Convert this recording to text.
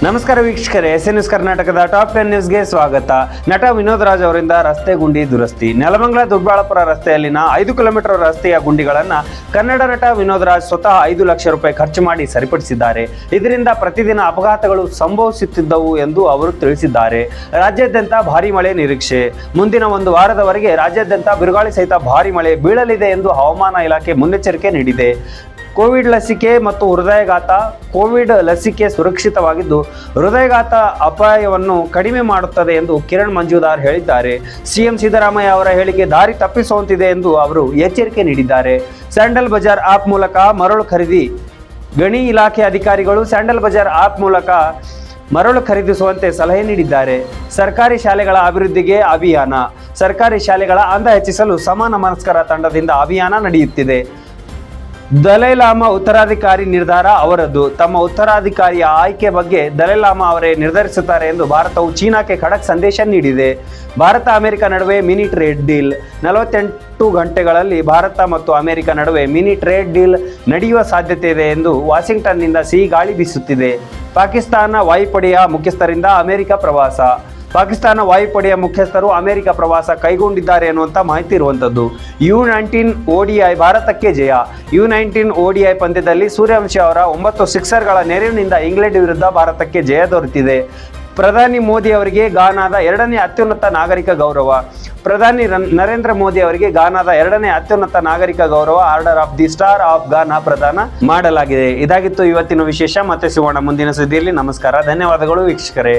ನಮಸ್ಕಾರ ವೀಕ್ಷಕರೇ, S news ಕರ್ನಾಟಕದ ಟಾಪ್ 10 ನ್ಯೂಸ್ಗೆ ಸ್ವಾಗತ. ನಟ ವಿನೋದ್ ರಾಜ್ ಅವರಿಂದ ರಸ್ತೆ ಗುಂಡಿ ದುರಸ್ತಿ. ನೆಲಮಂಗಲ ದುರ್ಬಾಳಪುರ ರಸ್ತೆಯಲ್ಲಿನ 5 ಕಿಲೋಮೀಟರ್ ರಸ್ತೆಯ ಗುಂಡಿಗಳನ್ನು ಕನ್ನಡ ನಟ ವಿನೋದ್ ರಾಜ್ ಸ್ವತಃ 5 ಲಕ್ಷ ರೂಪಾಯಿ ಖರ್ಚು ಮಾಡಿ ಸರಿಪಡಿಸಿದ್ದಾರೆ. ಇದರಿಂದ ಪ್ರತಿದಿನ ಅಪಘಾತಗಳು ಸಂಭವಿಸುತ್ತಿದ್ದವು ಎಂದು ಅವರು ತಿಳಿಸಿದ್ದಾರೆ. ರಾಜ್ಯಾದ್ಯಂತ ಭಾರೀ ಮಳೆ ನಿರೀಕ್ಷೆ. ಮುಂದಿನ ಒಂದು ವಾರದವರೆಗೆ ರಾಜ್ಯಾದ್ಯಂತ ಬಿರುಗಾಳಿ ಸಹಿತ ಭಾರೀ ಮಳೆ ಬೀಳಲಿದೆ ಎಂದು ಹವಾಮಾನ ಇಲಾಖೆ ಮುನ್ನೆಚ್ಚರಿಕೆ ನೀಡಿದೆ. ಕೋವಿಡ್ ಲಸಿಕೆ ಮತ್ತು ಹೃದಯಘಾತ. ಕೋವಿಡ್ ಲಸಿಕೆ ಸುರಕ್ಷಿತವಾಗಿದ್ದು ಹೃದಯಘಾತ ಅಪಾಯವನ್ನು ಕಡಿಮೆ ಮಾಡುತ್ತದೆ ಎಂದು ಕಿರಣ್ ಮಂಜುದಾರ್ ಹೇಳಿದ್ದಾರೆ. ಸಿಎಂ ಸಿದ್ದರಾಮಯ್ಯ ಅವರ ಹೇಳಿಕೆ ದಾರಿ ತಪ್ಪಿಸುವಂತಿದೆ ಎಂದು ಅವರು ಎಚ್ಚರಿಕೆ ನೀಡಿದ್ದಾರೆ. ಸ್ಯಾಂಡಲ್ ಬಜಾರ್ ಆಪ್ ಮೂಲಕ ಮರಳು ಖರೀದಿ. ಗಣಿ ಇಲಾಖೆ ಅಧಿಕಾರಿಗಳು ಸ್ಯಾಂಡಲ್ ಬಜಾರ್ ಆಪ್ ಮೂಲಕ ಮರಳು ಖರೀದಿಸುವಂತೆ ಸಲಹೆ ನೀಡಿದ್ದಾರೆ. ಸರ್ಕಾರಿ ಶಾಲೆಗಳ ಅಭಿವೃದ್ಧಿಗೆ ಅಭಿಯಾನ. ಸರ್ಕಾರಿ ಶಾಲೆಗಳ ಅಂದ ಹೆಚ್ಚಿಸಲು ಸಮಾನ ಮನಸ್ಕರ ತಂಡದಿಂದ ಅಭಿಯಾನ ನಡೆಯುತ್ತಿದೆ. ದಲೈ ಲಾಮಾ ಉತ್ತರಾಧಿಕಾರಿ ನಿರ್ಧಾರ ಅವರದ್ದು. ತಮ್ಮ ಉತ್ತರಾಧಿಕಾರಿಯ ಆಯ್ಕೆ ಬಗ್ಗೆ ದಲೈ ಲಾಮಾ ಅವರೇ ನಿರ್ಧರಿಸುತ್ತಾರೆ ಎಂದು ಭಾರತವು ಚೀನಾಕ್ಕೆ ಖಡಕ್ ಸಂದೇಶ ನೀಡಿದೆ. ಭಾರತ ಅಮೆರಿಕ ನಡುವೆ ಮಿನಿ ಟ್ರೇಡ್ ಡೀಲ್. 48 ಗಂಟೆಗಳಲ್ಲಿ ಭಾರತ ಮತ್ತು ಅಮೆರಿಕ ನಡುವೆ ಮಿನಿ ಟ್ರೇಡ್ ಡೀಲ್ ನಡೆಯುವ ಸಾಧ್ಯತೆ ಇದೆ ಎಂದು ವಾಷಿಂಗ್ಟನ್ನಿಂದ ಸಿಹಿ ಗಾಳಿ ಬೀಸುತ್ತಿದೆ. ಪಾಕಿಸ್ತಾನ ವಾಯುಪಡೆಯ ಮುಖ್ಯಸ್ಥರಿಂದ ಅಮೆರಿಕ ಪ್ರವಾಸ. ಪಾಕಿಸ್ತಾನ ವಾಯುಪಡೆಯ ಮುಖ್ಯಸ್ಥರು ಅಮೆರಿಕ ಪ್ರವಾಸ ಕೈಗೊಂಡಿದ್ದಾರೆ ಎನ್ನುವಂಥ ಮಾಹಿತಿ ಇರುವಂಥದ್ದು. U19 ODI ಭಾರತಕ್ಕೆ ಜಯ. U19 ODI ಪಂದ್ಯದಲ್ಲಿ ಸೂರ್ಯವಂಶಿ ಅವರ 9 ಸಿಕ್ಸರ್ಗಳ ನೆರವಿನಿಂದ ಇಂಗ್ಲೆಂಡ್ ವಿರುದ್ಧ ಭಾರತಕ್ಕೆ ಜಯ ದೊರೆತಿದೆ. ಪ್ರಧಾನಿ ಮೋದಿ ಅವರಿಗೆ ಗಾನಾದ 2ನೇ ಅತ್ಯುನ್ನತ ನಾಗರಿಕ ಗೌರವ. ಪ್ರಧಾನಿ ನರೇಂದ್ರ ಮೋದಿ ಅವರಿಗೆ ಗಾನಾದ 2ನೇ ಅತ್ಯುನ್ನತ ನಾಗರಿಕ ಗೌರವ order of the star of Ghana ಪ್ರದಾನ ಮಾಡಲಾಗಿದೆ. ಇದಾಗಿತ್ತು ಇವತ್ತಿನ ವಿಶೇಷ. ಮತ್ತೆ ಸಿಗೋಣ ಮುಂದಿನ ಸುದ್ದಿಯಲ್ಲಿ. ನಮಸ್ಕಾರ, ಧನ್ಯವಾದಗಳು ವೀಕ್ಷಕರೇ.